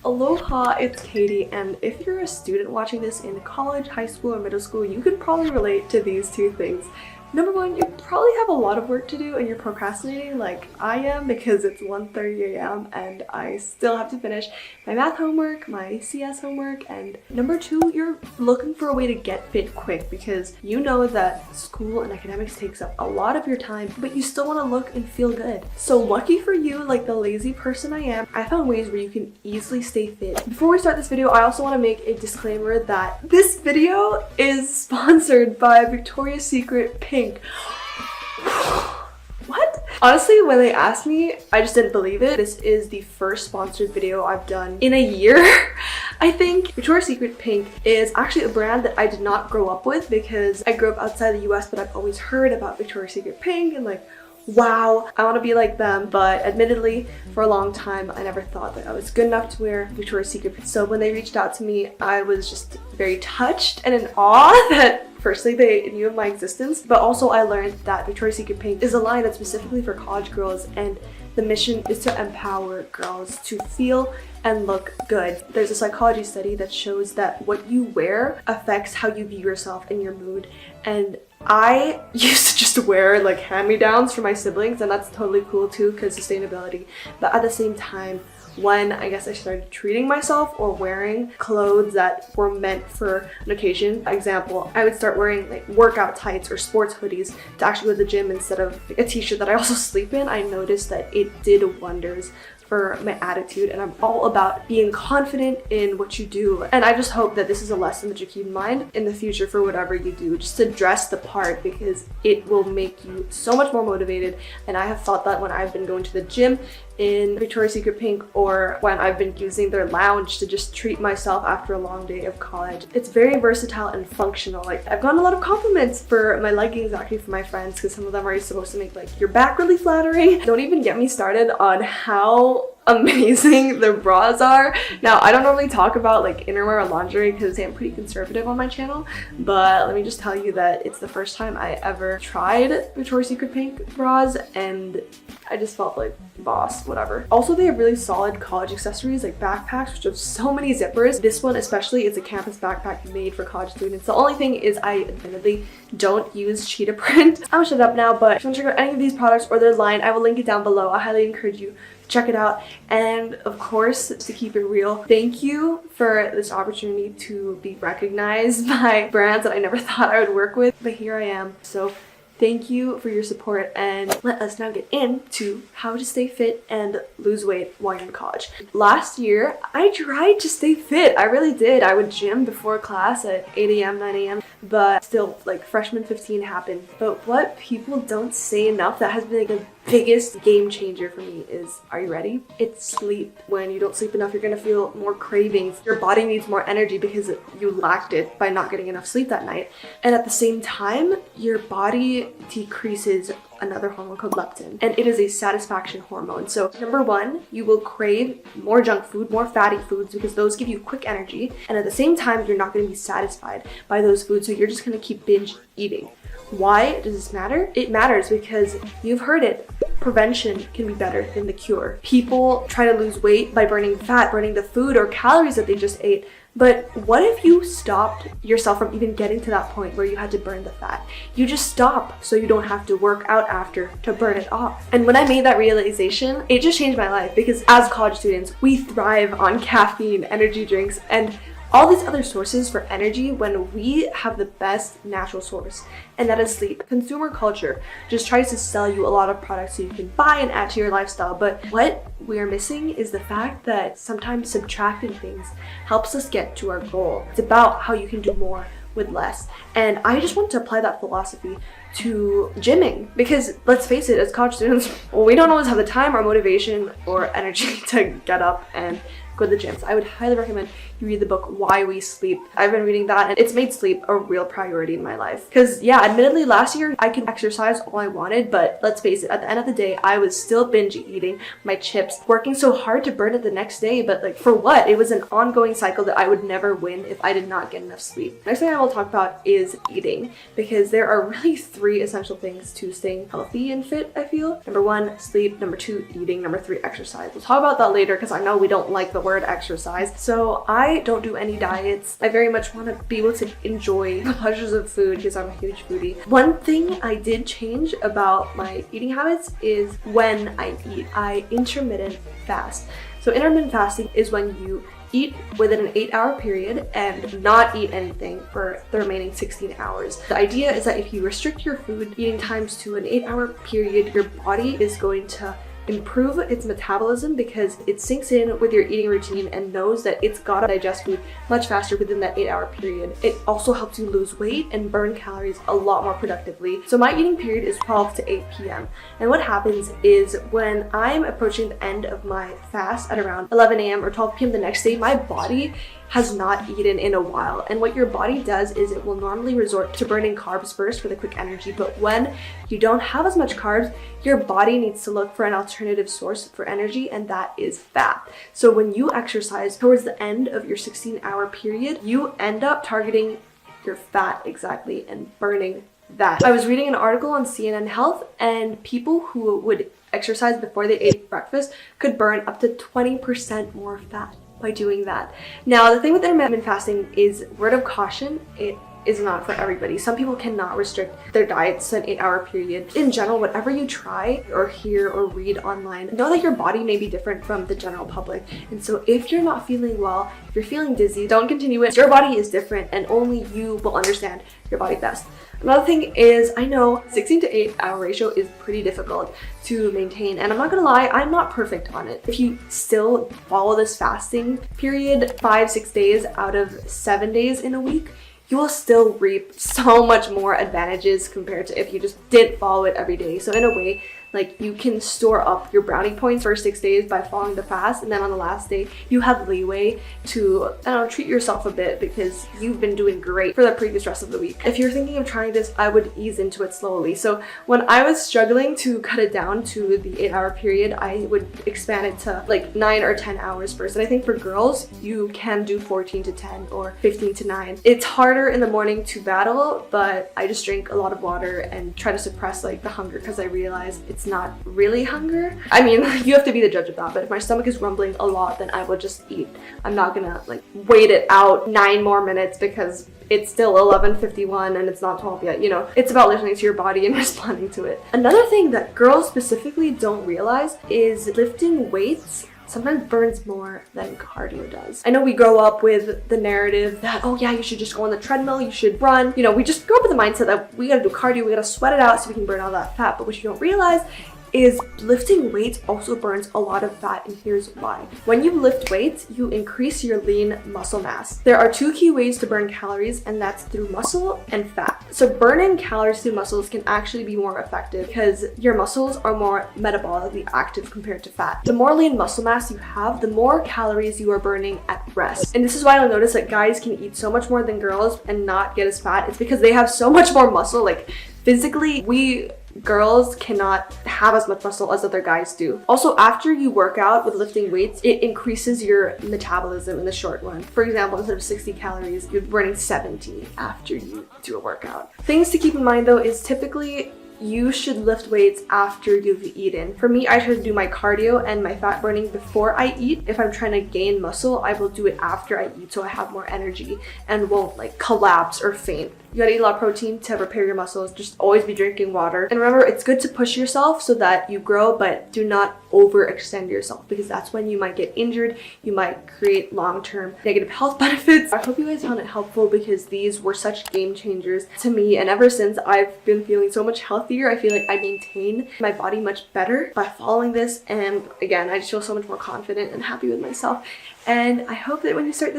Aloha, it's Katie, and if you're a student watching this in college, high school, or middle school, you can probably relate to these two things. Number one, you probably have a lot of work to do and you're procrastinating like I am because it's 1:30 a.m. and I still have to finish my math homework, my CS homework, and number two, you're looking for a way to get fit quick because you know that school and academics takes up a lot of your time, but you still want to look and feel good. So lucky for you, like the lazy person I am, I found ways where you can easily stay fit. Before we start this video, I also want to make a disclaimer that this video is sponsored by Victoria's Secret Pink. What? Honestly, when they asked me, I just didn't believe it. This is the first sponsored video I've done in a year, I think. Victoria's Secret Pink is actually a brand that I did not grow up with because I grew up outside the US, but I've always heard about Victoria's Secret Pink and like, wow, I want to be like them. But admittedly, for a long time, I never thought that I was good enough to wear Victoria's Secret. So when they reached out to me, I was just very touched and in awe that firstly, they knew of my existence, but also I learned that Victoria's Secret Pink is a line that's specifically for college girls, and the mission is to empower girls to feel and look good. There's a psychology study that shows that what you wear affects how you view yourself and your mood, and I used to just wear like hand-me-downs for my siblings, and that's totally cool too because sustainability, but at the same time, when I guess I started treating myself or wearing clothes that were meant for an occasion. Example, I would start wearing like workout tights or sports hoodies to actually go to the gym instead of a t-shirt that I also sleep in. I noticed that it did wonders for my attitude, and I'm all about being confident in what you do. And I just hope that this is a lesson that you keep in mind in the future for whatever you do, just to dress the part because it will make you so much more motivated. And I have thought that when I've been going to the gym in Victoria's Secret Pink or when I've been using their lounge to just treat myself after a long day of college. It's very versatile and functional. Like, I've gotten a lot of compliments for my leggings actually from my friends because some of them are supposed to make like your back really flattering. Don't even get me started on how amazing the bras are. Now, I don't normally talk about like innerwear or lingerie because I'm pretty conservative on my channel, but let me just tell you that it's the first time I ever tried Victoria's Secret Pink bras and I just felt like boss, whatever. Also, they have really solid college accessories like backpacks, which have so many zippers. This one especially is a campus backpack made for college students. The only thing is I admittedly don't use cheetah print. I'm gonna shut up now, but if you want to check out any of these products or their line, I will link it down below. I highly encourage you to check it out. And of course, to keep it real, thank you for this opportunity to be recognized by brands that I never thought I would work with, but here I am. So thank you for your support, and let us now get into how to stay fit and lose weight while you're in college. Last year, I tried to stay fit. I really did. I would gym before class at 8 a.m., 9 a.m., but still, like, freshman 15 happened. But what people don't say enough that has been like the biggest game changer for me is, are you ready? It's sleep. When you don't sleep enough, you're gonna feel more cravings. Your body needs more energy because you lacked it by not getting enough sleep that night. And at the same time, your body decreases another hormone called leptin, and it is a satisfaction hormone. So number one, you will crave more junk food, more fatty foods, because those give you quick energy, and at the same time you're not going to be satisfied by those foods, so you're just going to keep binge eating. Why does this matter? It matters because you've heard it. Prevention can be better than the cure. People try to lose weight by burning fat, burning the food or calories that they just ate. But what if you stopped yourself from even getting to that point where you had to burn the fat? You just stop so you don't have to work out after to burn it off. And when I made that realization, it just changed my life because as college students, we thrive on caffeine, energy drinks, and all these other sources for energy when we have the best natural source, and that is sleep. Consumer culture just tries to sell you a lot of products so you can buy and add to your lifestyle, but what we are missing is the fact that sometimes subtracting things helps us get to our goal. It's about how you can do more with less, and I just want to apply that philosophy to gymming because let's face it, as college students, we don't always have the time or motivation or energy to get up and go to the gym. So I would highly recommend you read the book Why We Sleep. I've been reading that and it's made sleep a real priority in my life. Because yeah, admittedly last year I could exercise all I wanted, but let's face it, at the end of the day, I was still binge eating my chips, working so hard to burn it the next day, but like for what? It was an ongoing cycle that I would never win if I did not get enough sleep. Next thing I will talk about is eating, because there are really 3 essential things to staying healthy and fit, I feel. Number 1, sleep. Number 2, eating. Number 3, exercise. We'll talk about that later because I know we don't like the word exercise. So I don't do any diets. I very much want to be able to enjoy the pleasures of food because I'm a huge foodie. One thing I did change about my eating habits is when I eat. I intermittent fast. So intermittent fasting is when you eat within an 8-hour period and not eat anything for the remaining 16 hours. The idea is that if you restrict your food eating times to an 8-hour period, your body is going to improve its metabolism because it sinks in with your eating routine and knows that it's gotta digest food much faster within that 8-hour period. It also helps you lose weight and burn calories a lot more productively. So my eating period is 12 to 8 p.m. And what happens is when I'm approaching the end of my fast at around 11 a.m. or 12 p.m. the next day, my body has not eaten in a while. And what your body does is it will normally resort to burning carbs first for the quick energy. But when you don't have as much carbs, your body needs to look for an alternative source for energy, and that is fat. So when you exercise towards the end of your 16-hour period, you end up targeting your fat exactly and burning that. I was reading an article on CNN Health, and people who would exercise before they ate breakfast could burn up to 20% more fat by doing that. Now, the thing with intermittent fasting is, word of caution, it is not for everybody. Some people cannot restrict their diets to an 8-hour period. In general, whatever you try or hear or read online, know that your body may be different from the general public. And so if you're not feeling well, if you're feeling dizzy, don't continue it. Your body is different and only you will understand your body best. Another thing is, I know 16 to 8-hour ratio is pretty difficult to maintain, and I'm not gonna lie, I'm not perfect on it. If you still follow this fasting period 5-6 days out of 7 days in a week, you will still reap so much more advantages compared to if you just didn't follow it every day. So in a way, like, you can store up your brownie points for 6 days by following the fast, and then on the last day you have leeway to, I don't know, treat yourself a bit because you've been doing great for the previous rest of the week. If you're thinking of trying this, I would ease into it slowly. So when I was struggling to cut it down to the 8-hour period, I would expand it to like 9 or 10 hours first. And I think for girls, you can do 14 to 10 or 15 to 9. It's harder in the morning to battle, but I just drink a lot of water and try to suppress like the hunger because I realize it's not really hunger. I mean, you have to be the judge of that, but if my stomach is rumbling a lot, then I will just eat. I'm not gonna like wait it out 9 more minutes because it's still 11:51 and it's not 12 yet. You know, it's about listening to your body and responding to it. Another thing that girls specifically don't realize is lifting weights sometimes burns more than cardio does. I know we grow up with the narrative that, oh yeah, you should just go on the treadmill, you should run. You know, we just grow up with the mindset that we gotta do cardio, we gotta sweat it out so we can burn all that fat. But what you don't realize is lifting weights also burns a lot of fat, and here's why. When you lift weights, you increase your lean muscle mass. There are 2 key ways to burn calories, and that's through muscle and fat. So burning calories through muscles can actually be more effective because your muscles are more metabolically active compared to fat. The more lean muscle mass you have, the more calories you are burning at rest. And this is why you'll notice that guys can eat so much more than girls and not get as fat. It's because they have so much more muscle. Like, physically, we girls cannot have as much muscle as other guys do. Also, after you work out with lifting weights, it increases your metabolism in the short run. For example, instead of 60 calories, you're burning 70 after you do a workout. Things to keep in mind though is typically you should lift weights after you've eaten. For me, I try to do my cardio and my fat burning before I eat. If I'm trying to gain muscle, I will do it after I eat so I have more energy and won't like collapse or faint. You gotta eat a lot of protein to repair your muscles. Just always be drinking water. And remember, it's good to push yourself so that you grow, but do not overextend yourself because that's when you might get injured. You might create long-term negative health benefits. I hope you guys found it helpful because these were such game changers to me. And ever since, I've been feeling so much healthier. I feel like I maintain my body much better by following this. And again, I just feel so much more confident and happy with myself. And I hope that when you start this